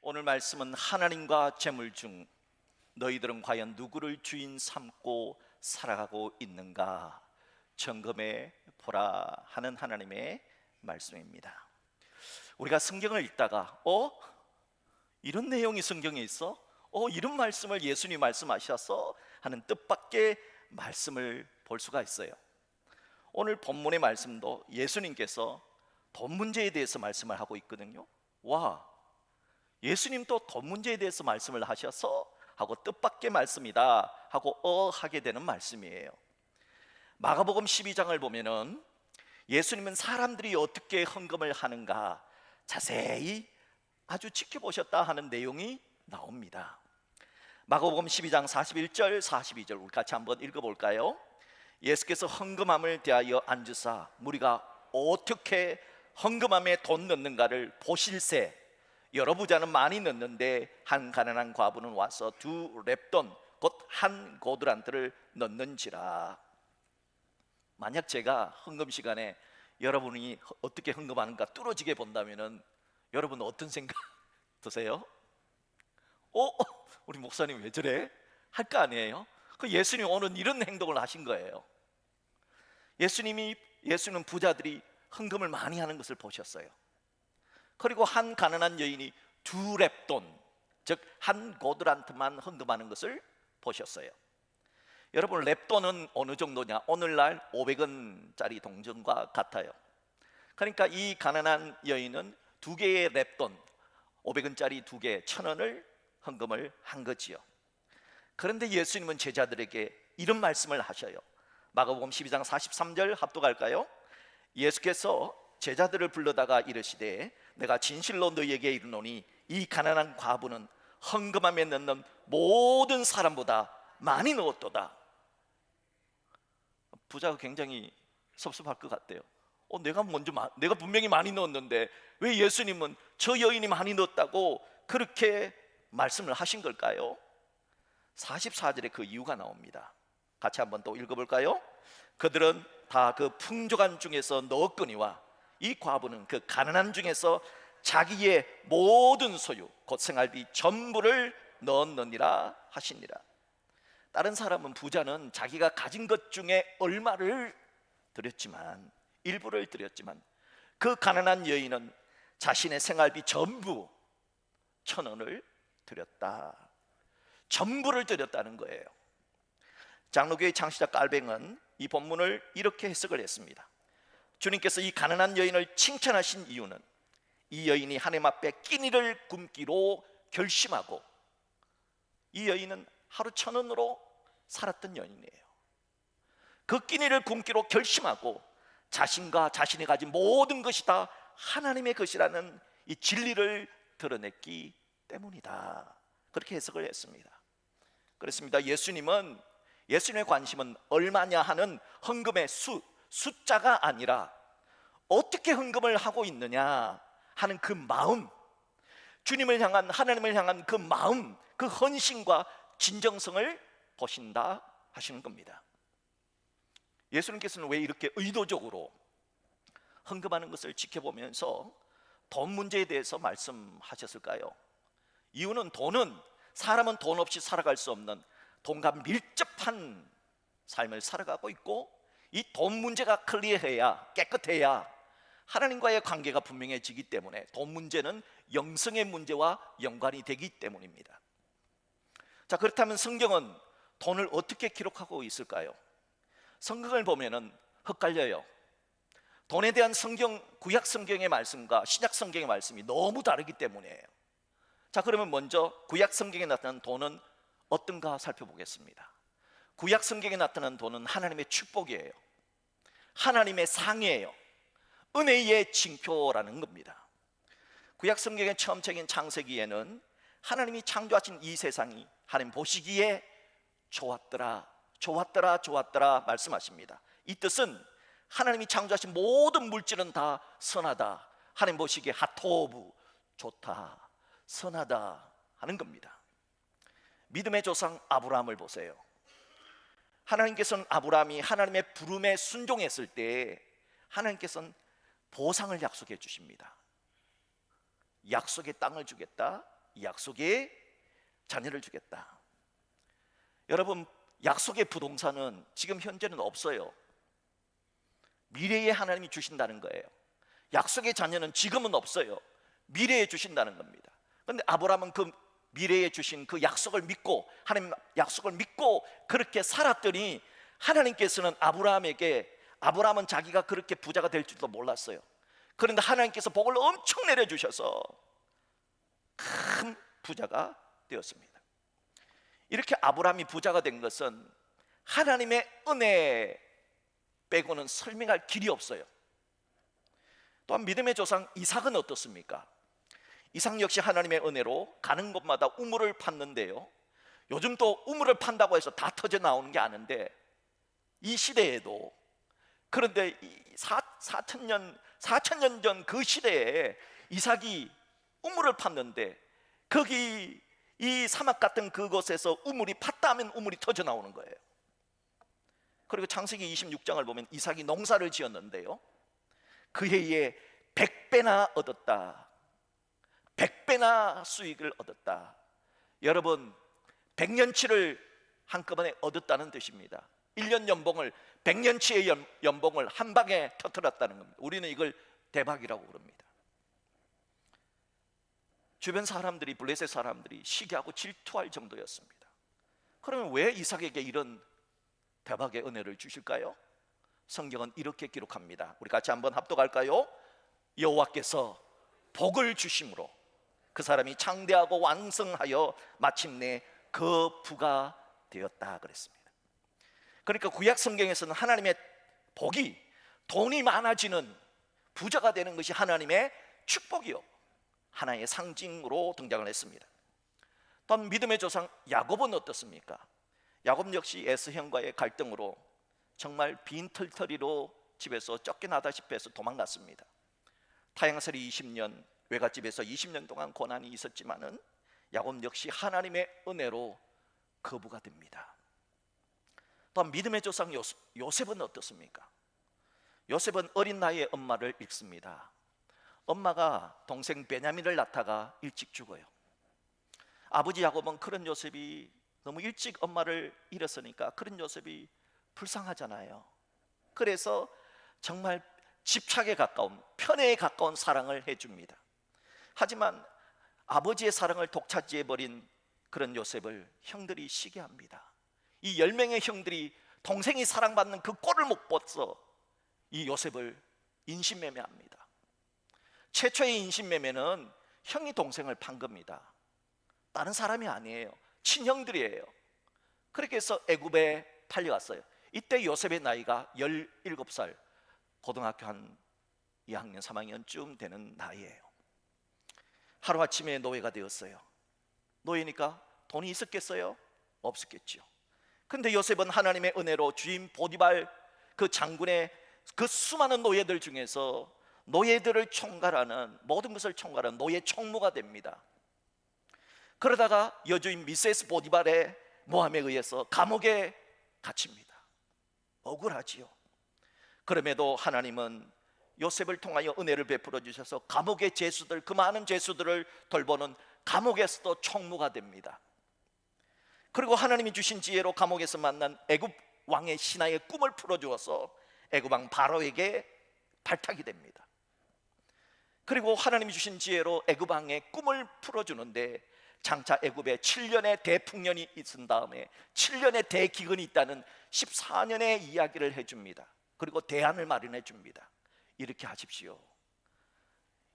오늘 말씀은 하나님과 재물 중 너희들은 과연 누구를 주인 삼고 살아가고 있는가 점검해 보라 하는 하나님의 말씀입니다. 우리가 성경을 읽다가 이런 내용이 성경에 있어? 이런 말씀을 예수님이 말씀하셔서 하는 뜻밖의 말씀을 볼 수가 있어요. 오늘 본문의 말씀도 예수님께서 돈 문제에 대해서 말씀을 하고 있거든요. 와, 예수님도 돈 문제에 대해서 말씀을 하셔서 하고 뜻밖의 말씀이다 하고 하게 되는 말씀이에요. 마가복음 12장을 보면은 예수님은 사람들이 어떻게 헌금을 하는가 자세히 아주 지켜보셨다 하는 내용이 나옵니다. 마가복음 12장 41절 42절 우리 같이 한번 읽어볼까요? 예수께서 헌금함을 대하여 앉으사 무리가 어떻게 헌금함에 돈 넣는가를 보실새 여러 부자는 많이 넣는데 한 가난한 과부는 와서 2렙돈 곧 한 고드란트를 넣는지라. 만약 제가 헌금 시간에 여러분이 어떻게 헌금하는가 뚫어지게 본다면은 여러분 어떤 생각 드세요? 우리 목사님 왜 저래? 할 거 아니에요? 그 예수님 오늘 이런 행동을 하신 거예요. 예수님은 부자들이 헌금을 많이 하는 것을 보셨어요. 그리고 한 가난한 여인이 2렙돈 즉 한 고드란트만 헌금하는 것을 보셨어요. 여러분 렙돈은 어느 정도냐? 오늘날 500원짜리 동전과 같아요. 그러니까 이 가난한 여인은 2개의 렙돈 500원짜리 2개 1,000원을 헌금을 한 거지요. 그런데 예수님은 제자들에게 이런 말씀을 하셔요. 마가복음 12장 43절 합독할까요? 예수께서 제자들을 불러다가 이르시되 내가 진실로 너희에게 이르노니 이 가난한 과부는 헌금함에 넣는 모든 사람보다 많이 넣었도다. 부자가 굉장히 섭섭할 것 같대요. 내가 분명히 많이 넣었는데 왜 예수님은 저 여인이 많이 넣었다고 그렇게 말씀을 하신 걸까요? 44절에 그 이유가 나옵니다. 같이 한번 또 읽어볼까요? 그들은 다 그 풍족한 중에서 넣었거니와 이 과부는 그 가난한 중에서 자기의 모든 소유 곧 생활비 전부를 넣었느니라 하시니라. 다른 사람은 부자는 자기가 가진 것 중에 얼마를 드렸지만 일부를 드렸지만 그 가난한 여인은 자신의 생활비 전부 1,000원을 드렸다. 전부를 드렸다는 거예요. 장로교의 창시자 깔뱅은 이 본문을 이렇게 해석을 했습니다. 주님께서 이 가난한 여인을 칭찬하신 이유는 이 여인이 하나님 앞에 끼니를 굶기로 결심하고 이 여인은 하루 1,000원으로 살았던 여인이에요. 그 끼니를 굶기로 결심하고 자신과 자신이 가진 모든 것이 다 하나님의 것이라는 이 진리를 드러냈기 때문이다. 그렇게 해석을 했습니다. 그렇습니다. 예수님의 관심은 얼마냐 하는 헌금의 숫자가 아니라 어떻게 헌금을 하고 있느냐 하는 그 마음, 주님을 향한 하나님을 향한 그 마음, 그 헌신과 진정성을 보신다 하시는 겁니다. 예수님께서는 왜 이렇게 의도적으로 헌금하는 것을 지켜보면서 돈 문제에 대해서 말씀하셨을까요? 이유는 사람은 돈 없이 살아갈 수 없는 돈과 밀접한 삶을 살아가고 있고 이 돈 문제가 클리어해야 깨끗해야 하나님과의 관계가 분명해지기 때문에 돈 문제는 영성의 문제와 연관이 되기 때문입니다. 자, 그렇다면 성경은 돈을 어떻게 기록하고 있을까요? 성경을 보면은 헷갈려요. 돈에 대한 구약 성경의 말씀과 신약 성경의 말씀이 너무 다르기 때문이에요. 자, 그러면 먼저 구약 성경에 나타난 돈은 어떤가 살펴보겠습니다. 구약 성경에 나타난 돈은 하나님의 축복이에요. 하나님의 상이에요. 은혜의 징표라는 겁니다. 구약 성경의 처음 책인 창세기에는 하나님이 창조하신 이 세상이 하나님 보시기에 좋았더라 말씀하십니다. 이 뜻은 하나님이 창조하신 모든 물질은 다 선하다. 하나님 보시기에 하토브 좋다, 선하다 하는 겁니다. 믿음의 조상 아브라함을 보세요. 하나님께서는 아브라함이 하나님의 부름에 순종했을 때 하나님께서는 보상을 약속해 주십니다. 약속의 땅을 주겠다, 이 약속의 자녀를 주겠다. 여러분, 약속의 부동산은 지금 현재는 없어요. 미래에 하나님이 주신다는 거예요. 약속의 자녀는 지금은 없어요. 미래에 주신다는 겁니다. 그런데 아브라함은 그 미래에 주신 그 약속을 믿고, 하나님 약속을 믿고 그렇게 살았더니 하나님께서는 아브라함은 자기가 그렇게 부자가 될 줄도 몰랐어요. 그런데 하나님께서 복을 엄청 내려주셔서 큰 부자가 되었습니다. 이렇게 아브라함이 부자가 된 것은 하나님의 은혜 빼고는 설명할 길이 없어요. 또한 믿음의 조상 이삭은 어떻습니까? 이삭 역시 하나님의 은혜로 가는 곳마다 우물을 팠는데요, 요즘 또 우물을 판다고 해서 다 터져 나오는 게 아닌데, 이 시대에도, 그런데 4천년 전 그 시대에 이삭이 우물을 팠는데, 거기 이 사막 같은 그곳에서 우물이 팠다 하면 우물이 터져 나오는 거예요. 그리고 창세기 26장을 보면 이삭이 농사를 지었는데요, 그 해에 100배나 얻었다. 100배나 수익을 얻었다. 여러분, 100년치를 한꺼번에 얻었다는 뜻입니다. 1년 연봉을, 100년치의 연봉을 한 방에 터뜨렸다는 겁니다. 우리는 이걸 대박이라고 부릅니다. 주변 사람들이, 블레셋 사람들이 시기하고 질투할 정도였습니다. 그러면 왜 이삭에게 이런 대박의 은혜를 주실까요? 성경은 이렇게 기록합니다. 우리 같이 한번 합독할까요? 여호와께서 복을 주심으로 그 사람이 창대하고 왕성하여 마침내 그 부가 되었다 그랬습니다. 그러니까 구약 성경에서는 하나님의 복이, 돈이 많아지는, 부자가 되는 것이 하나님의 축복이요, 하나의 상징으로 등장을 했습니다. 또한 믿음의 조상 야곱은 어떻습니까? 야곱 역시 에서 형과의 갈등으로 정말 빈털터리로 집에서 쫓겨나다시피 해서 도망갔습니다. 타향살이 20년, 외갓집에서 20년 동안 고난이 있었지만은 야곱 역시 하나님의 은혜로 거부가 됩니다. 또한 믿음의 조상 요셉은 어떻습니까? 요셉은 어린 나이에 엄마를 잃습니다. 엄마가 동생 베냐민을 낳다가 일찍 죽어요. 아버지 야곱은 그런 요셉이 너무 일찍 엄마를 잃었으니까 그런 요셉이 불쌍하잖아요. 그래서 정말 집착에 가까운, 편애에 가까운 사랑을 해줍니다. 하지만 아버지의 사랑을 독차지해버린 그런 요셉을 형들이 시기합니다. 이 10명의 형들이 동생이 사랑받는 그 꼴을 못 봐서 이 요셉을 인신매매합니다. 최초의 인신매매는 형이 동생을 판 겁니다. 다른 사람이 아니에요. 친형들이에요. 그렇게 해서 애굽에 팔려갔어요. 이때 요셉의 나이가 17살, 고등학교 한 2학년 3학년쯤 되는 나이예요. 하루아침에 노예가 되었어요. 노예니까 돈이 있었겠어요? 없었겠죠. 그런데 요셉은 하나님의 은혜로 주인 보디발 그 장군의 그 수많은 노예들 중에서 노예들을 총괄하는, 모든 것을 총괄하는 노예 총무가 됩니다. 그러다가 여주인 미세스 보디발의 모함에 의해서 감옥에 갇힙니다. 억울하지요. 그럼에도 하나님은 요셉을 통하여 은혜를 베풀어 주셔서 감옥의 죄수들, 그 많은 죄수들을 돌보는 감옥에서도 총무가 됩니다. 그리고 하나님이 주신 지혜로 감옥에서 만난 애굽 왕의 신하의 꿈을 풀어주어서 애굽 왕 바로에게 발탁이 됩니다. 그리고 하나님이 주신 지혜로 애굽 왕의 꿈을 풀어주는데, 장차 애굽에 7년의 대풍년이 있은 다음에 7년의 대기근이 있다는 14년의 이야기를 해줍니다. 그리고 대안을 마련해 줍니다. 이렇게 하십시오.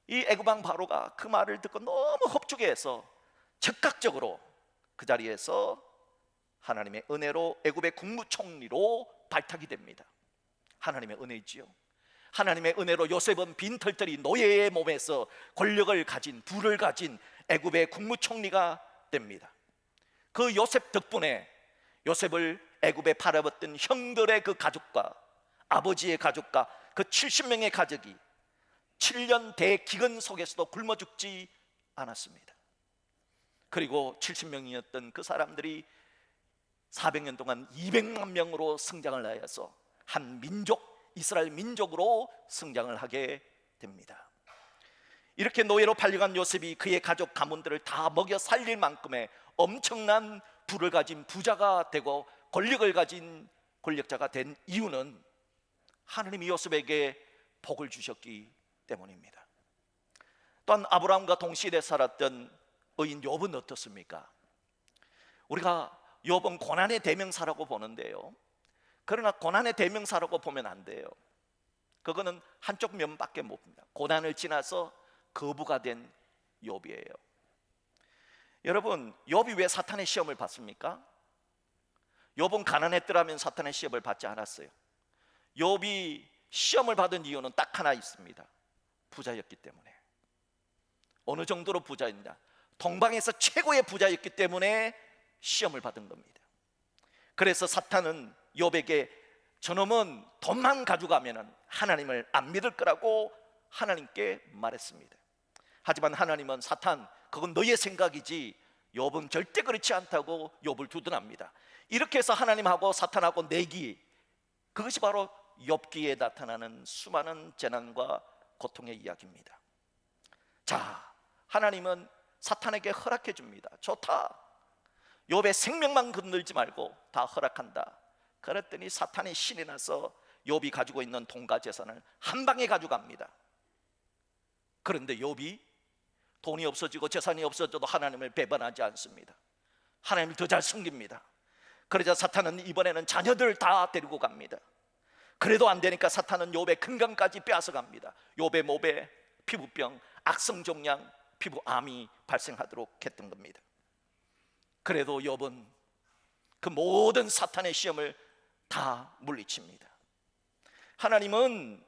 이 애굽 왕 바로가 그 말을 듣고 너무 흡족해해서 즉각적으로 그 자리에서 하나님의 은혜로 애굽의 국무총리로 발탁이 됩니다. 하나님의 은혜지요. 하나님의 은혜로 요셉은 빈털터리 노예의 몸에서 권력을 가진, 부를 가진 애굽의 국무총리가 됩니다. 그 요셉 덕분에 요셉을 애굽에 팔아봤던 형들의 그 가족과 아버지의 가족과 그 70명의 가족이 7년 대기근 속에서도 굶어 죽지 않았습니다. 그리고 70명이었던 그 사람들이 400년 동안 200만 명으로 성장을 하여서 한 민족, 이스라엘 민족으로 성장을 하게 됩니다. 이렇게 노예로 팔려간 요셉이 그의 가족 가문들을 다 먹여 살릴 만큼의 엄청난 부를 가진 부자가 되고 권력을 가진 권력자가 된 이유는 하나님이 요셉에게 복을 주셨기 때문입니다. 또한 아브라함과 동시대에 살았던 의인 욥은 어떻습니까? 우리가 욥은 고난의 대명사라고 보는데요, 그러나 고난의 대명사라고 보면 안 돼요. 그거는 한쪽 면밖에 못 봅니다. 고난을 지나서 거부가 된 욥이에요. 여러분, 욥이 왜 사탄의 시험을 받습니까? 욥은 가난했더라면 사탄의 시험을 받지 않았어요. 욥이 시험을 받은 이유는 딱 하나 있습니다. 부자였기 때문에. 어느 정도로 부자였냐? 동방에서 최고의 부자였기 때문에 시험을 받은 겁니다. 그래서 사탄은 욥에게 저놈은 돈만 가져가면 하나님을 안 믿을 거라고 하나님께 말했습니다. 하지만 하나님은 사탄, 그건 너의 생각이지 욥은 절대 그렇지 않다고 욥을 두둔합니다. 이렇게 해서 하나님하고 사탄하고 내기, 그것이 바로 욥기에 나타나는 수많은 재난과 고통의 이야기입니다. 자, 하나님은 사탄에게 허락해 줍니다. 좋다, 욥의 생명만 건들지 말고 다 허락한다. 그랬더니 사탄이 신이 나서 욥이 가지고 있는 돈과 재산을 한 방에 가져갑니다. 그런데 욥이 돈이 없어지고 재산이 없어져도 하나님을 배반하지 않습니다. 하나님을 더 잘 섬깁니다. 그러자 사탄은 이번에는 자녀들 다 데리고 갑니다. 그래도 안 되니까 사탄은 욥의 건강까지 빼앗아 갑니다. 욥의 몸에 피부병, 악성종양, 피부암이 발생하도록 했던 겁니다. 그래도 욥은 그 모든 사탄의 시험을 다 물리칩니다. 하나님은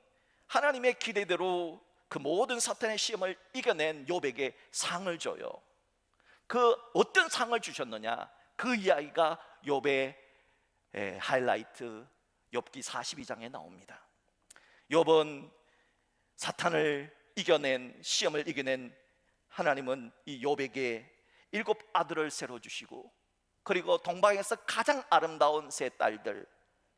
하나님의 기대대로 그 모든 사탄의 시험을 이겨낸 욥에게 상을 줘요. 그 어떤 상을 주셨느냐? 그 이야기가 욥의 하이라이트 욥기 42장에 나옵니다. 욥은 사탄을 이겨낸, 시험을 이겨낸 하나님은 이 욥에게 7 아들을 새로 주시고, 그리고 동방에서 가장 아름다운 3 딸들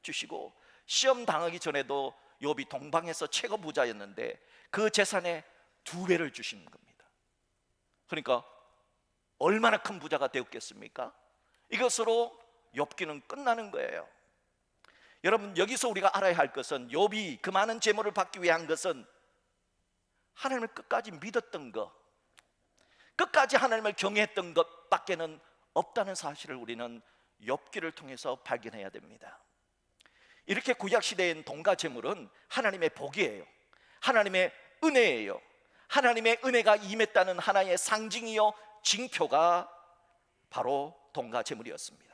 주시고, 시험 당하기 전에도 욥이 동방에서 최고 부자였는데 그 재산의 2배를 주시는 겁니다. 그러니까 얼마나 큰 부자가 되었겠습니까? 이것으로 욥기는 끝나는 거예요. 여러분, 여기서 우리가 알아야 할 것은 욥이 그 많은 재물을 받기 위한 것은 하나님을 끝까지 믿었던 것, 끝까지 하나님을 경외했던 것밖에는 없다는 사실을 우리는 욥기를 통해서 발견해야 됩니다. 이렇게 구약시대엔 돈과 재물은 하나님의 복이에요. 하나님의 은혜예요. 하나님의 은혜가 임했다는 하나의 상징이요 징표가 바로 돈과 재물이었습니다.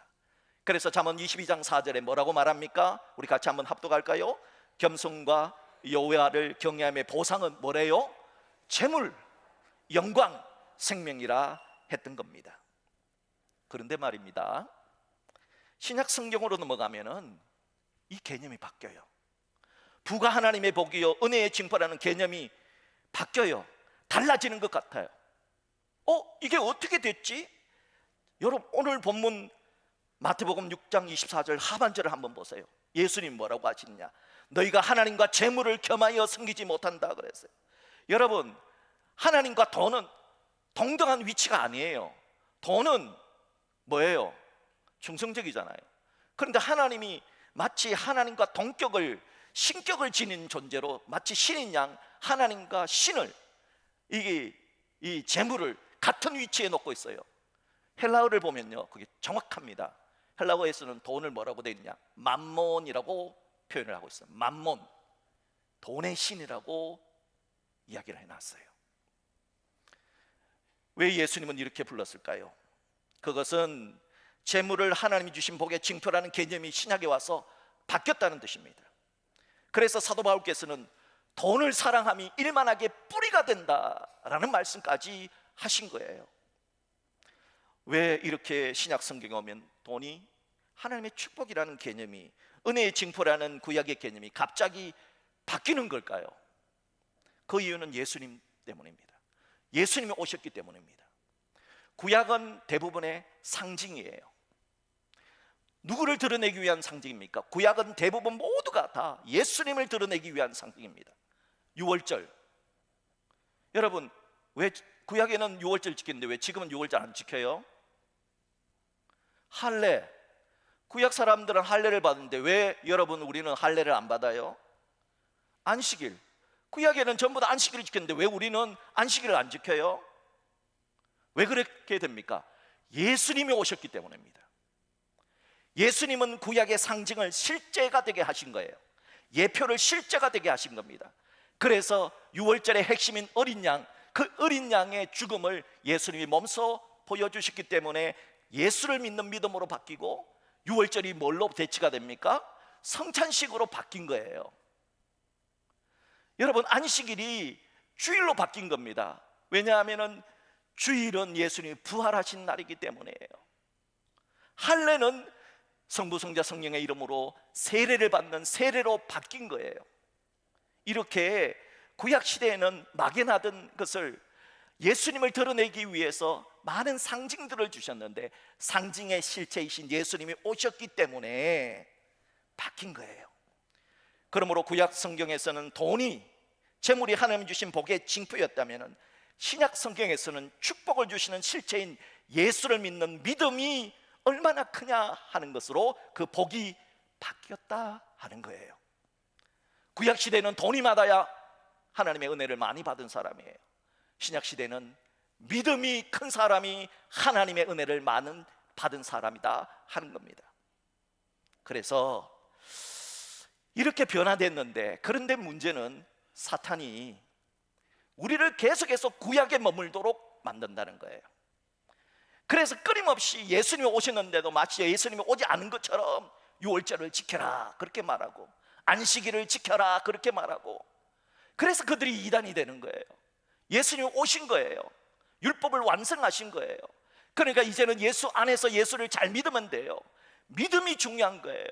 그래서 잠언 22장 4절에 뭐라고 말합니까? 우리 같이 한번 합독할까요? 겸손과 여호와를 경외함의 보상은 뭐래요? 재물, 영광, 생명이라 했던 겁니다. 그런데 말입니다, 신약 성경으로 넘어가면은 이 개념이 바뀌어요. 부가 하나님의 복이요 은혜의 징표라는 개념이 바뀌어요. 달라지는 것 같아요. 이게 어떻게 됐지? 여러분, 오늘 본문 마태복음 6장 24절 하반절을 한번 보세요. 예수님 뭐라고 하시느냐? 너희가 하나님과 재물을 겸하여 섬기지 못한다 그랬어요. 여러분, 하나님과 돈은 동등한 위치가 아니에요. 돈은 뭐예요? 중성적이잖아요. 그런데 하나님이 마치 하나님과 동격을, 신격을 지닌 존재로 마치 신인 양 하나님과 신을, 이 재물을 같은 위치에 놓고 있어요. 헬라어를 보면요, 그게 정확합니다. 헬라어에서는 돈을 뭐라고 되어 있냐? 맘몬이라고 표현을 하고 있어요. 맘몬, 돈의 신이라고 이야기를 해놨어요. 왜 예수님은 이렇게 불렀을까요? 그것은 재물을 하나님이 주신 복의 징표라는 개념이 신약에 와서 바뀌었다는 뜻입니다. 그래서 사도 바울께서는 돈을 사랑함이 일만하게 뿌리가 된다라는 말씀까지 하신 거예요. 왜 이렇게 신약 성경에 오면 돈이 하나님의 축복이라는 개념이, 은혜의 징표라는 구약의 개념이 갑자기 바뀌는 걸까요? 그 이유는 예수님 때문입니다. 예수님이 오셨기 때문입니다. 구약은 대부분의 상징이에요. 누구를 드러내기 위한 상징입니까? 구약은 대부분 모두가 다 예수님을 드러내기 위한 상징입니다. 유월절, 여러분, 왜 구약에는 유월절 지켰는데 왜 지금은 유월절 안 지켜요? 할례. 구약 사람들은 할례를 받는데 왜 여러분 우리는 할례를 안 받아요? 안식일. 구약에는 전부 다 안식일을 지켰는데 왜 우리는 안식일을 안 지켜요? 왜 그렇게 됩니까? 예수님이 오셨기 때문입니다. 예수님은 구약의 상징을 실제가 되게 하신 거예요. 예표를 실제가 되게 하신 겁니다. 그래서 유월절의 핵심인 어린 양, 그 어린 양의 죽음을 예수님이 몸소 보여주셨기 때문에 예수를 믿는 믿음으로 바뀌고, 유월절이 뭘로 대치가 됩니까? 성찬식으로 바뀐 거예요. 여러분, 안식일이 주일로 바뀐 겁니다. 왜냐하면 주일은 예수님이 부활하신 날이기 때문이에요. 할례는 성부, 성자, 성령의 이름으로 세례를 받는 세례로 바뀐 거예요. 이렇게 구약 시대에는 막연하던 것을 예수님을 드러내기 위해서 많은 상징들을 주셨는데, 상징의 실체이신 예수님이 오셨기 때문에 바뀐 거예요. 그러므로 구약 성경에서는 돈이, 재물이 하나님 주신 복의 징표였다면, 신약 성경에서는 축복을 주시는 실체인 예수를 믿는 믿음이 얼마나 크냐 하는 것으로 그 복이 바뀌었다 하는 거예요. 구약 시대는 돈이 많아야 하나님의 은혜를 많이 받은 사람이에요. 신약 시대는 믿음이 큰 사람이 하나님의 은혜를 많은 받은 사람이다 하는 겁니다. 그래서 이렇게 변화됐는데, 그런데 문제는 사탄이 우리를 계속해서 구약에 머물도록 만든다는 거예요. 그래서 끊임없이 예수님이 오셨는데도 마치 예수님이 오지 않은 것처럼 유월절을 지켜라 그렇게 말하고, 안식일을 지켜라 그렇게 말하고, 그래서 그들이 이단이 되는 거예요. 예수님이 오신 거예요. 율법을 완성하신 거예요. 그러니까 이제는 예수 안에서 예수를 잘 믿으면 돼요. 믿음이 중요한 거예요.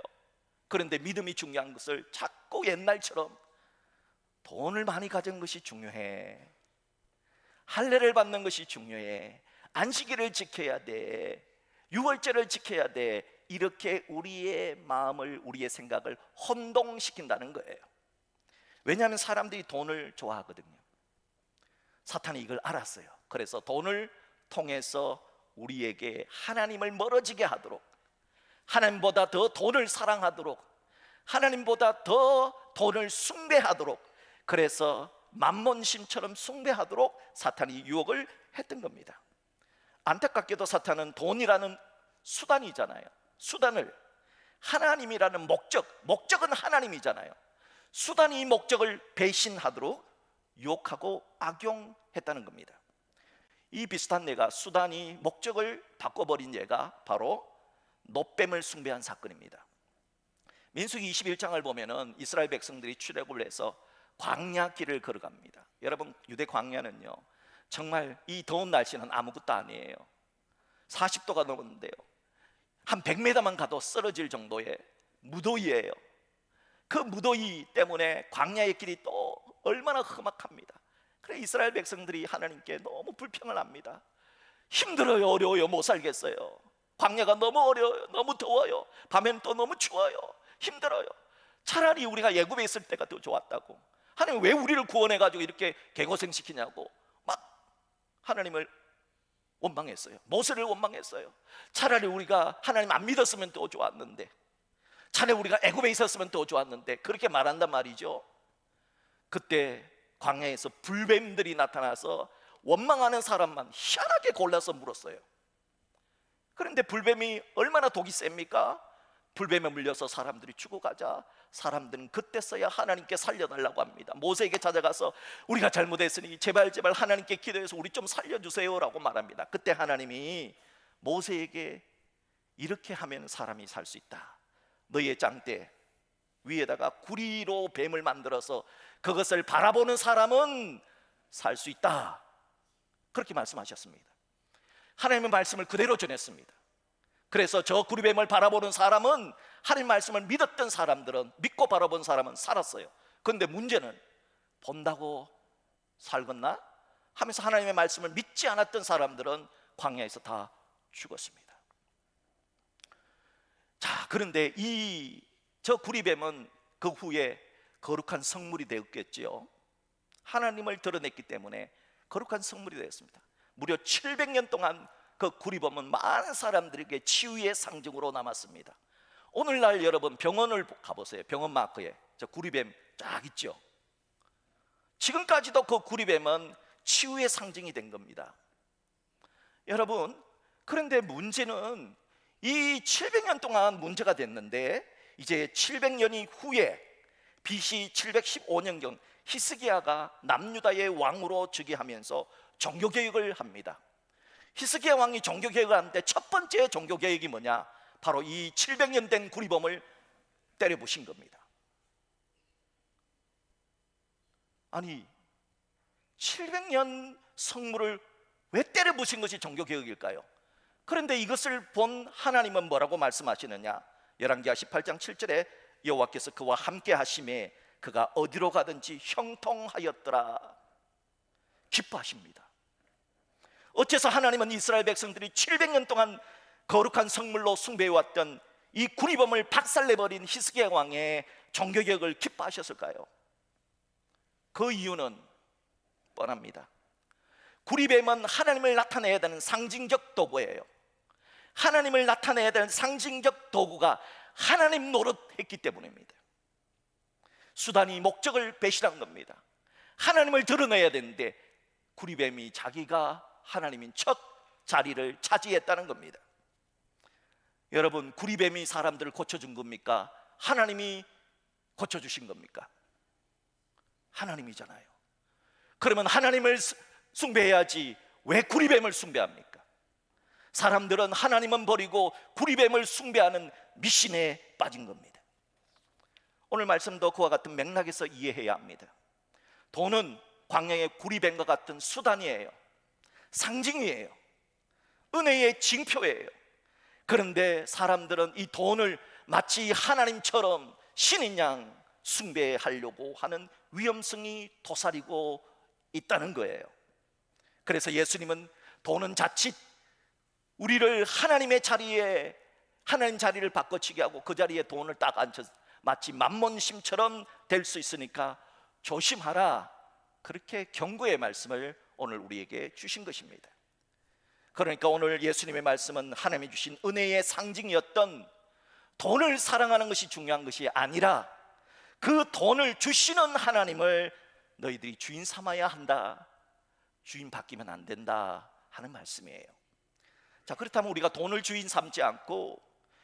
그런데 믿음이 중요한 것을 자꾸 옛날처럼 돈을 많이 가진 것이 중요해, 할례를 받는 것이 중요해, 안식일을 지켜야 돼, 유월절을 지켜야 돼, 이렇게 우리의 마음을, 우리의 생각을 혼동시킨다는 거예요. 왜냐하면 사람들이 돈을 좋아하거든요. 사탄이 이걸 알았어요. 그래서 돈을 통해서 우리에게 하나님을 멀어지게 하도록, 하나님보다 더 돈을 사랑하도록, 하나님보다 더 돈을 숭배하도록, 그래서 만몬심처럼 숭배하도록 사탄이 유혹을 했던 겁니다. 안타깝게도 사탄은 돈이라는 수단이잖아요. 수단을, 하나님이라는 목적은 하나님이잖아요. 수단이 이 목적을 배신하도록 유혹하고 악용했다는 겁니다. 이 비슷한 예가, 수단이 목적을 바꿔버린 예가 바로 놋뱀을 숭배한 사건입니다. 민수기 21장을 보면은 이스라엘 백성들이 출애굽을 해서 광야 길을 걸어갑니다. 여러분, 유대 광야는요, 정말 이 더운 날씨는 아무것도 아니에요. 40도가 넘었는데요, 한 100m만 가도 쓰러질 정도의 무더위예요. 그 무더위 때문에 광야의 길이 또 얼마나 험악합니다. 그래 이스라엘 백성들이 하나님께 너무 불평을 합니다. 힘들어요, 어려워요, 못 살겠어요. 광야가 너무 어려워요, 너무 더워요, 밤에는 또 너무 추워요, 힘들어요. 차라리 우리가 애굽에 있을 때가 더 좋았다고, 하나님 왜 우리를 구원해가지고 이렇게 개고생시키냐고 막 하나님을 원망했어요. 모세를 원망했어요. 차라리 우리가 하나님 안 믿었으면 더 좋았는데, 차라리 우리가 애굽에 있었으면 더 좋았는데, 그렇게 말한단 말이죠. 그때 광야에서 불뱀들이 나타나서 원망하는 사람만 희한하게 골라서 물었어요. 그런데 불뱀이 얼마나 독이 셉니까? 불뱀에 물려서 사람들이 죽어가자 사람들은 그때서야 하나님께 살려달라고 합니다. 모세에게 찾아가서 우리가 잘못했으니 제발 하나님께 기도해서 우리 좀 살려주세요 라고 말합니다. 그때 하나님이 모세에게 이렇게 하면 사람이 살 수 있다. 너희의 장대 위에다가 구리로 뱀을 만들어서 그것을 바라보는 사람은 살 수 있다. 그렇게 말씀하셨습니다. 하나님의 말씀을 그대로 전했습니다. 그래서 저 구리뱀을 바라보는 사람은, 하나님 말씀을 믿었던 사람들은, 믿고 바라본 사람은 살았어요. 그런데 문제는 본다고 살겠나 하면서 하나님의 말씀을 믿지 않았던 사람들은 광야에서 다 죽었습니다. 자, 그런데 저 구리뱀은 그 후에 거룩한 성물이 되었겠지요. 하나님을 드러냈기 때문에 거룩한 성물이 되었습니다. 무려 700년 동안 그 구리범은 많은 사람들에게 치유의 상징으로 남았습니다. 오늘날 여러분 병원을 가보세요. 병원 마크에 저 구리뱀 쫙 있죠. 지금까지도 그 구리뱀은 치유의 상징이 된 겁니다. 여러분, 그런데 문제는 이 700년 동안 문제가 됐는데, 이제 700년이 후에 BC 715년경 히스기야가 남유다의 왕으로 즉위하면서 종교개혁을 합니다. 히스기야 왕이 종교개혁을 하는데 첫 번째 종교개혁이 뭐냐? 바로 이 700년 된 구리범을 때려 부신 겁니다. 아니, 700년 성물을 왜 때려 부신 것이 종교개혁일까요? 그런데 이것을 본 하나님은 뭐라고 말씀하시느냐? 열왕기하 18장 7절에 여호와께서 그와 함께 하심에 그가 어디로 가든지 형통하였더라. 기뻐하십니다. 어째서 하나님은 이스라엘 백성들이 700년 동안 거룩한 성물로 숭배해왔던 이 구리범을 박살내버린 히스기야 왕의 종교개혁을 기뻐하셨을까요? 그 이유는 뻔합니다. 구리뱀은 하나님을 나타내야 되는 상징적 도구예요. 하나님을 나타내야 되는 상징적 도구가 하나님 노릇했기 때문입니다. 수단이 목적을 배신한 겁니다. 하나님을 드러내야 되는데 구리뱀이 자기가 하나님인 첫 자리를 차지했다는 겁니다. 여러분, 구리뱀이 사람들을 고쳐준 겁니까? 하나님이 고쳐주신 겁니까? 하나님이잖아요. 그러면 하나님을 숭배해야지 왜 구리뱀을 숭배합니까? 사람들은 하나님은 버리고 구리뱀을 숭배하는 미신에 빠진 겁니다. 오늘 말씀도 그와 같은 맥락에서 이해해야 합니다. 돈은 광야의 구리뱀과 같은 수단이에요. 상징이에요. 은혜의 징표예요. 그런데 사람들은 이 돈을 마치 하나님처럼 신인 양 숭배하려고 하는 위험성이 도사리고 있다는 거예요. 그래서 예수님은 돈은 자칫 우리를 하나님의 자리에, 하나님 자리를 바꿔치게 하고 그 자리에 돈을 딱 앉혀 마치 만몬심처럼 될 수 있으니까 조심하라, 그렇게 경고의 말씀을 오늘 우리에게 주신 것입니다. 그러니까 오늘 예수님의 말씀은 하나님이 주신 은혜의 상징이었던 돈을 사랑하는 것이 중요한 것이 아니라 그 돈을 주시는 하나님을 너희들이 주인 삼아야 한다, 주인 바뀌면 안 된다 하는 말씀이에요. 자, 그렇다면 우리가 돈을 주인 삼지 않고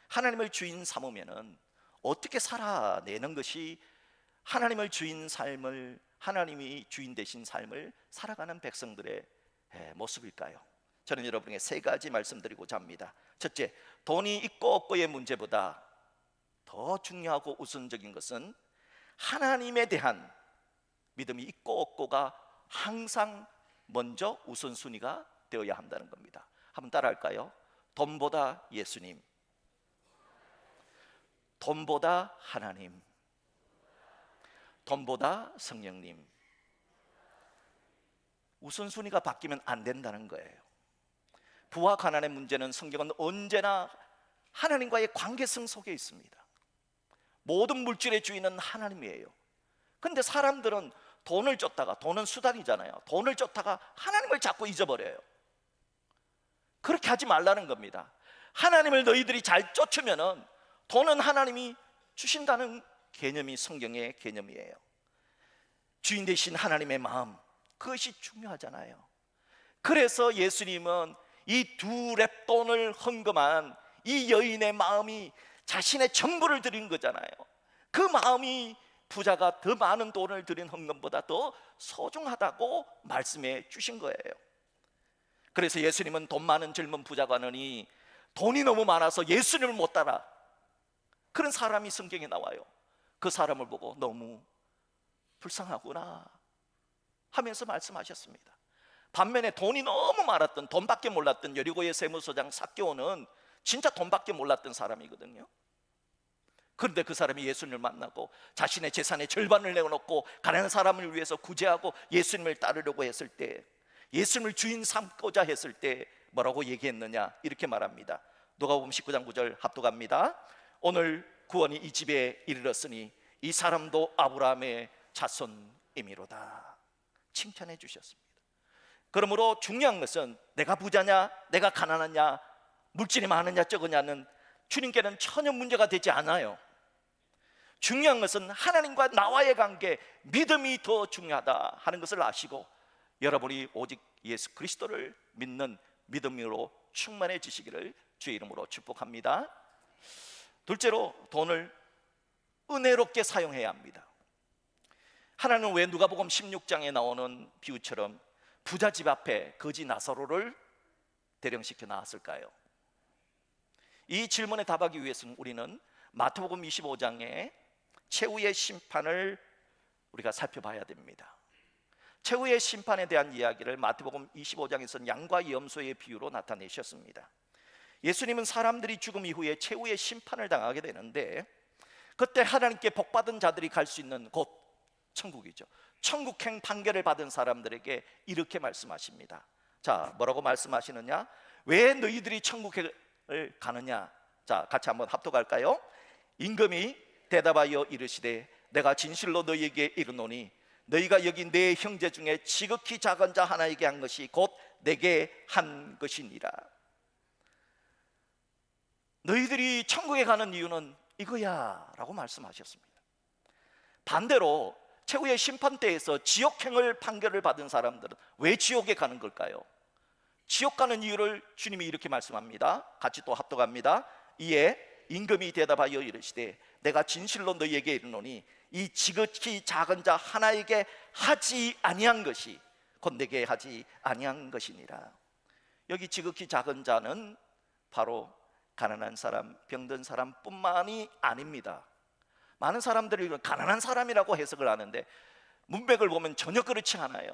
하나님을 주인 삼으면은 어떻게 살아내는 것이 하나님을 주인 삶을, 하나님이 주인 되신 삶을 살아가는 백성들의 모습일까요? 저는 여러분에게 세 가지 말씀드리고자 합니다. 첫째, 돈이 있고 없고의 문제보다 더 중요하고 우선적인 것은 하나님에 대한 믿음이 있고 없고가 항상 먼저 우선순위가 되어야 한다는 겁니다. 한번 따라할까요? 돈보다 예수님, 돈보다 하나님, 돈보다 성령님. 우선순위가 바뀌면 안 된다는 거예요. 부와 가난의 문제는 성경은 언제나 하나님과의 관계성 속에 있습니다. 모든 물질의 주인은 하나님이에요. 그런데 사람들은 돈을 쫓다가, 돈은 수단이잖아요. 돈을 쫓다가 하나님을 자꾸 잊어버려요. 그렇게 하지 말라는 겁니다. 하나님을 너희들이 잘 쫓으면은 돈은 하나님이 주신다는 개념이 성경의 개념이에요. 주인 되신 하나님의 마음, 그것이 중요하잖아요. 그래서 예수님은 이 두 렙돈을 헌금한 이 여인의 마음이 자신의 전부를 드린 거잖아요. 그 마음이 부자가 더 많은 돈을 드린 헌금보다 더 소중하다고 말씀해 주신 거예요. 그래서 예수님은 돈 많은 젊은 부자가 하느니 돈이 너무 많아서 예수님을 못 따라, 그런 사람이 성경에 나와요. 그 사람을 보고 너무 불쌍하구나 하면서 말씀하셨습니다. 반면에 돈이 너무 많았던, 돈밖에 몰랐던 여리고의 세무서장 삭개오는 진짜 돈밖에 몰랐던 사람이거든요. 그런데 그 사람이 예수님을 만나고 자신의 재산의 절반을 내어놓고 가난한 사람을 위해서 구제하고 예수님을 따르려고 했을 때, 예수님을 주인 삼고자 했을 때 뭐라고 얘기했느냐, 이렇게 말합니다. 누가복음 19장 9절 합독합니다. 오늘 구원이 이 집에 이르렀으니 이 사람도 아브라함의 자손임이로다. 칭찬해 주셨습니다. 그러므로 중요한 것은 내가 부자냐, 내가 가난하냐, 물질이 많으냐 적으냐는 주님께는 전혀 문제가 되지 않아요. 중요한 것은 하나님과 나와의 관계, 믿음이 더 중요하다 하는 것을 아시고 여러분이 오직 예수 그리스도를 믿는 믿음으로 충만해지시기를 주의 이름으로 축복합니다. 둘째로, 돈을 은혜롭게 사용해야 합니다. 하나님은 왜 누가복음 16장에 나오는 비유처럼 부자 집 앞에 거지 나사로를 대령시켜 놨을까요? 이 질문에 답하기 위해서는 우리는 마태복음 25장의 최후의 심판을 우리가 살펴봐야 됩니다. 최후의 심판에 대한 이야기를 마태복음 25장에서는 양과 염소의 비유로 나타내셨습니다. 예수님은 사람들이 죽음 이후에 최후의 심판을 당하게 되는데, 그때 하나님께 복받은 자들이 갈 수 있는 곳, 천국이죠. 천국행 판결을 받은 사람들에게 이렇게 말씀하십니다. 자, 뭐라고 말씀하시느냐? 왜 너희들이 천국을 가느냐? 자, 같이 한번 합독할까요? 임금이 대답하여 이르시되 내가 진실로 너희에게 이르노니 너희가 여기 내 형제 중에 지극히 작은 자 하나에게 한 것이 곧 내게 한 것이니라. 너희들이 천국에 가는 이유는 이거야 라고 말씀하셨습니다. 반대로 최후의 심판대에서 지옥행을 판결을 받은 사람들은 왜 지옥에 가는 걸까요? 지옥 가는 이유를 주님이 이렇게 말씀합니다. 같이 또 합독합니다. 이에 임금이 대답하여 이르시되 내가 진실로 너희에게 이르노니 이 지극히 작은 자 하나에게 하지 아니한 것이 곧 내게 하지 아니한 것이니라. 여기 지극히 작은 자는 바로 가난한 사람, 병든 사람뿐만이 아닙니다. 많은 사람들이 가난한 사람이라고 해석을 하는데 문맥을 보면 전혀 그렇지 않아요.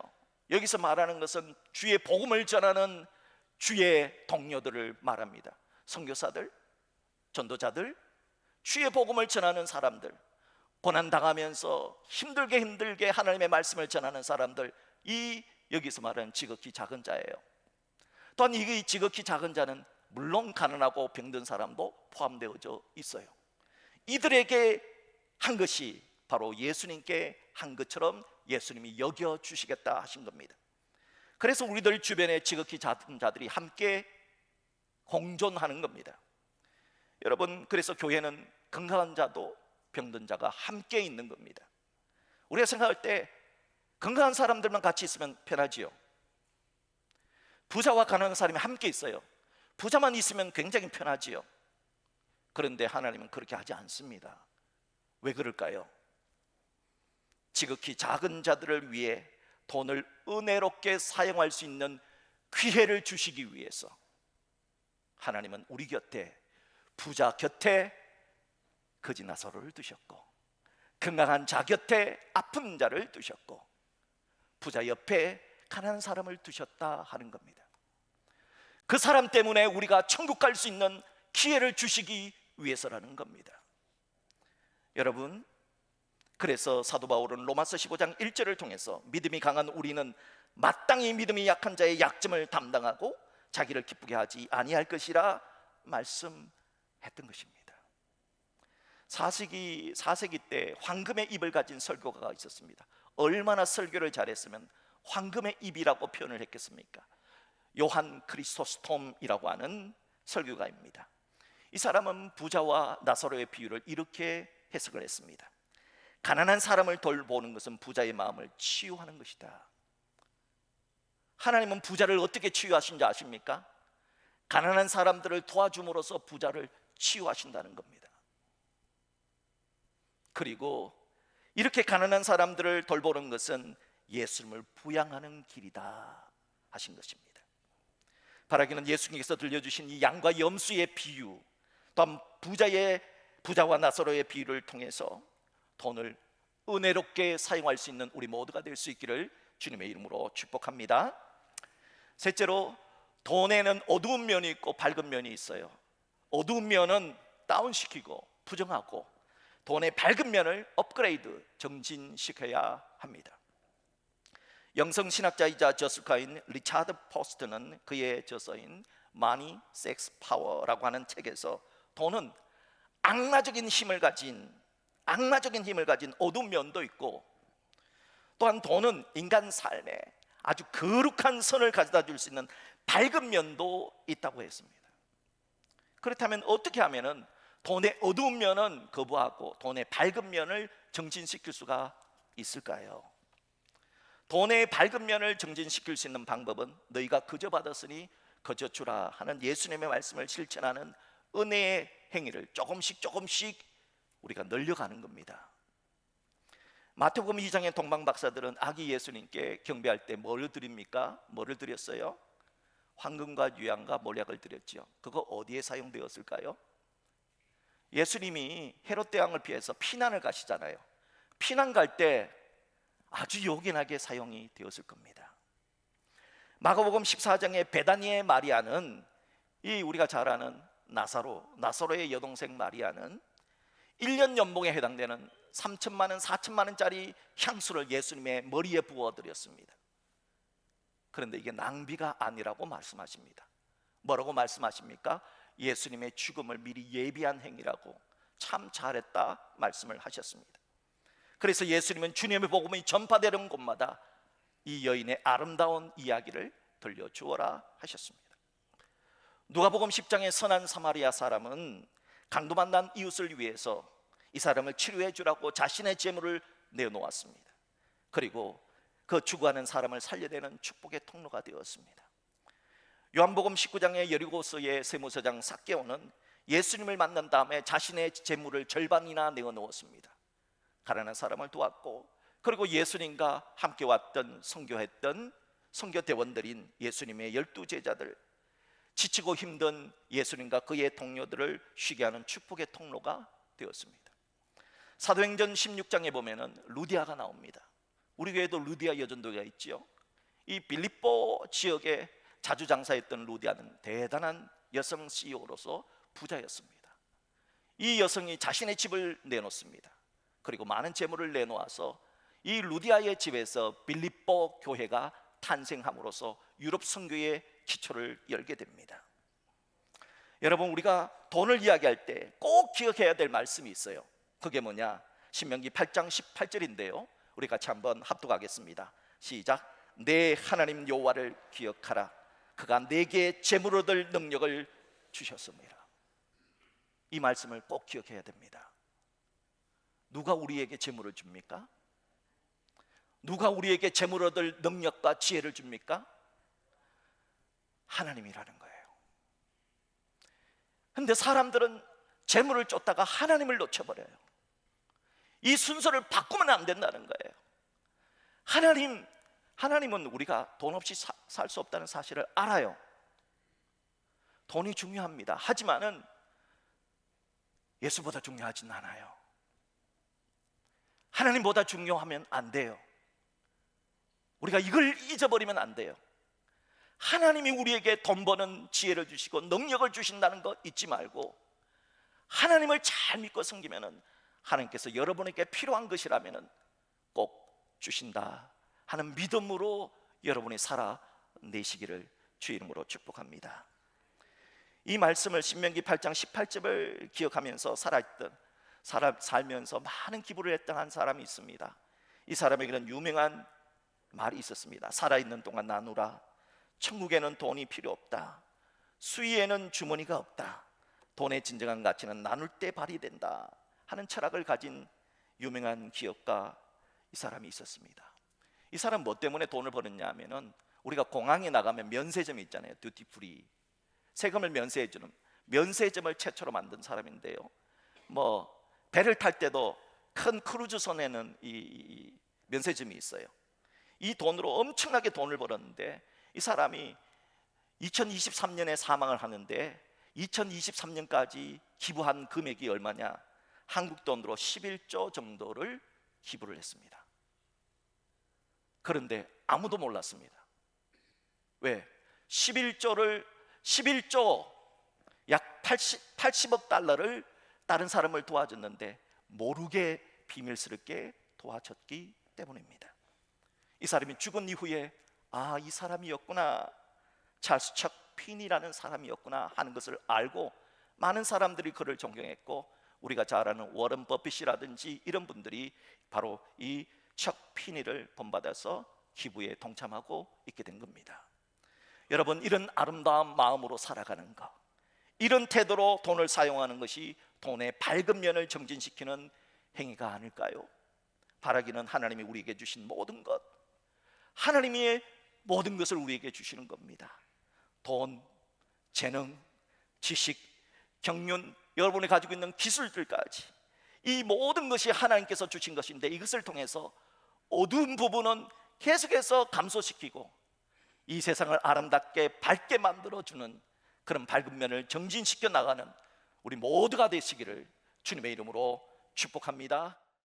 여기서 말하는 것은 주의 복음을 전하는 주의 동료들을 말합니다. 선교사들, 전도자들, 주의 복음을 전하는 사람들, 고난당하면서 힘들게 하나님의 말씀을 전하는 사람들, 이 여기서 말하는 지극히 작은 자예요. 또한 이 지극히 작은 자는 물론 가난하고 병든 사람도 포함되어져 있어요. 이들에게 한 것이 바로 예수님께 한 것처럼 예수님이 여겨주시겠다 하신 겁니다. 그래서 우리들 주변에 지극히 작은 자들이 함께 공존하는 겁니다. 여러분, 그래서 교회는 건강한 자도 병든 자가 함께 있는 겁니다. 우리가 생각할 때 건강한 사람들만 같이 있으면 편하지요. 부자와 가난한 사람이 함께 있어요. 부자만 있으면 굉장히 편하지요. 그런데 하나님은 그렇게 하지 않습니다. 왜 그럴까요? 지극히 작은 자들을 위해 돈을 은혜롭게 사용할 수 있는 기회를 주시기 위해서 하나님은 우리 곁에, 부자 곁에 거지 나사로를 두셨고, 건강한 자 곁에 아픈 자를 두셨고, 부자 옆에 가난한 사람을 두셨다 하는 겁니다. 그 사람 때문에 우리가 천국 갈 수 있는 기회를 주시기 위해서라는 겁니다. 여러분, 그래서 사도 바울은 로마서 15장 1절을 통해서 믿음이 강한 우리는 마땅히 믿음이 약한 자의 약점을 담당하고 자기를 기쁘게 하지 아니할 것이라 말씀했던 것입니다. 4세기 때 황금의 입을 가진 설교가가 있었습니다. 얼마나 설교를 잘했으면 황금의 입이라고 표현을 했겠습니까? 요한 크리소스톰이라고 하는 설교가입니다. 이 사람은 부자와 나사로의 비유를 이렇게 해석을 했습니다. 가난한 사람을 돌보는 것은 부자의 마음을 치유하는 것이다. 하나님은 부자를 어떻게 치유하신지 아십니까? 가난한 사람들을 도와줌으로써 부자를 치유하신다는 겁니다. 그리고 이렇게 가난한 사람들을 돌보는 것은 예수님을 부양하는 길이다 하신 것입니다. 바라기는 예수님께서 들려주신 이 양과 염소의 비유, 또한 부자와 나사로의 비유를 통해서 돈을 은혜롭게 사용할 수 있는 우리 모두가 될 수 있기를 주님의 이름으로 축복합니다. 셋째로, 돈에는 어두운 면이 있고 밝은 면이 있어요. 어두운 면은 다운시키고 부정하고, 돈의 밝은 면을 업그레이드, 정진시켜야 합니다. 영성신학자이자 저술가인 리차드 포스트는 그의 저서인 Money, Sex, Power라고 하는 책에서 돈은 악마적인 힘을 가진 어두운 면도 있고, 또한 돈은 인간 삶에 아주 거룩한 선을 가져다 줄 수 있는 밝은 면도 있다고 했습니다. 그렇다면 어떻게 하면은 돈의 어두운 면은 거부하고 돈의 밝은 면을 정진시킬 수가 있을까요? 돈의 밝은 면을 정진시킬 수 있는 방법은 너희가 거저 받았으니 거저 주라 하는 예수님의 말씀을 실천하는 은혜의 행위를 조금씩 우리가 늘려가는 겁니다. 마태복음 2장의 동방 박사들은 아기 예수님께 경배할 때 뭘 드립니까? 뭐를 드렸어요? 황금과 유향과 몰약을 드렸죠. 그거 어디에 사용되었을까요? 예수님이 헤롯 대왕을 피해서 피난을 가시잖아요. 피난 갈 때 아주 요긴하게 사용이 되었을 겁니다. 마가복음 14장의 베다니의 마리아는 이 우리가 잘 아는 나사로의 여동생 마리아는 1년 연봉에 해당되는 3천만 원, 4천만 원짜리 향수를 예수님의 머리에 부어드렸습니다. 그런데 이게 낭비가 아니라고 말씀하십니다. 뭐라고 말씀하십니까? 예수님의 죽음을 미리 예비한 행위라고 참 잘했다 말씀을 하셨습니다. 그래서 예수님은 주님의 복음이 전파되는 곳마다 이 여인의 아름다운 이야기를 들려주어라 하셨습니다. 누가복음 10장의 선한 사마리아 사람은 강도 만난 이웃을 위해서 이 사람을 치료해 주라고 자신의 재물을 내놓았습니다. 그리고 그 죽어가는 사람을 살려내는 축복의 통로가 되었습니다. 요한복음 19장의 여리고서의 세무서장 삭개오는 예수님을 만난 다음에 자신의 재물을 절반이나 내어놓았습니다. 가난한 사람을 도왔고, 그리고 예수님과 함께 왔던 선교했던 선교대원들인 예수님의 12제자들, 지치고 힘든 예수님과 그의 동료들을 쉬게 하는 축복의 통로가 되었습니다. 사도행전 16장에 보면은 루디아가 나옵니다. 우리 교회도 루디아 여전도가 있지요. 이 빌립보 지역에 자주 장사했던 루디아는 대단한 여성 CEO로서 부자였습니다. 이 여성이 자신의 집을 내놓습니다. 그리고 많은 재물을 내놓아서 이 루디아의 집에서 빌립보 교회가 탄생함으로써 유럽 선교의 기초를 열게 됩니다. 여러분, 우리가 돈을 이야기할 때 꼭 기억해야 될 말씀이 있어요. 그게 뭐냐? 신명기 8장 18절인데요 우리 같이 한번 합독하겠습니다. 시작. 내 하나님 여호와를 기억하라. 그가 내게 재물 얻을 능력을 주셨습니다. 이 말씀을 꼭 기억해야 됩니다. 누가 우리에게 재물을 줍니까? 누가 우리에게 재물 얻을 능력과 지혜를 줍니까? 하나님이라는 거예요. 근데 사람들은 재물을 쫓다가 하나님을 놓쳐버려요. 이 순서를 바꾸면 안 된다는 거예요. 하나님은 우리가 돈 없이 살 수 없다는 사실을 알아요. 돈이 중요합니다. 하지만은 예수보다 중요하진 않아요. 하나님보다 중요하면 안 돼요. 우리가 이걸 잊어버리면 안 돼요. 하나님이 우리에게 돈 버는 지혜를 주시고 능력을 주신다는 거 잊지 말고, 하나님을 잘 믿고 섬기면은 하나님께서 여러분에게 필요한 것이라면은 꼭 주신다 하는 믿음으로 여러분이 살아내시기를 주 이름으로 축복합니다. 이 말씀을 신명기 8장 18절을 기억하면서 살면서 많은 기부를 했던 한 사람이 있습니다. 이 사람에게는 유명한 말이 있었습니다. 살아있는 동안 나누라. 천국에는 돈이 필요 없다. 수위에는 주머니가 없다. 돈의 진정한 가치는 나눌 때 발휘된다 하는 철학을 가진 유명한 기업가 이 사람이 있었습니다. 이 사람 뭐 때문에 돈을 벌었냐 하면은 우리가 공항에 나가면 면세점이 있잖아요. 듀티프리, 세금을 면세해주는 면세점을 최초로 만든 사람인데요, 뭐 배를 탈 때도 큰 크루즈선에는 이 면세점이 있어요. 이 돈으로 엄청나게 돈을 벌었는데, 이 사람이 2023년에 사망을 하는데 2023년까지 기부한 금액이 얼마냐? 한국 돈으로 11조 정도를 기부를 했습니다. 그런데 아무도 몰랐습니다. 왜? 11조 약 80억 달러를 다른 사람을 도와줬는데 모르게 비밀스럽게 도와줬기 때문입니다. 이 사람이 죽은 이후에 이 사람이었구나, 찰스 척 핀이라는 사람이었구나 하는 것을 알고 많은 사람들이 그를 존경했고, 우리가 잘 아는 워런 버핏이라든지 이런 분들이 바로 이 척 피니를 본받아서 기부에 동참하고 있게 된 겁니다. 여러분, 이런 아름다운 마음으로 살아가는 것, 이런 태도로 돈을 사용하는 것이 돈의 밝은 면을 정진시키는 행위가 아닐까요? 바라기는 하나님이 우리에게 주신 모든 것, 하나님이 모든 것을 우리에게 주시는 겁니다. 돈, 재능, 지식, 경륜, 여러분이 가지고 있는 기술들까지, 이 모든 것이 하나님께서 주신 것인데, 이것을 통해서 어두운 부분은 계속해서 감소시키고 이 세상을 아름답게 밝게 만들어주는 그런 밝은 면을 정진시켜 나가는 우리 모두가 되시기를 주님의 이름으로 축복합니다.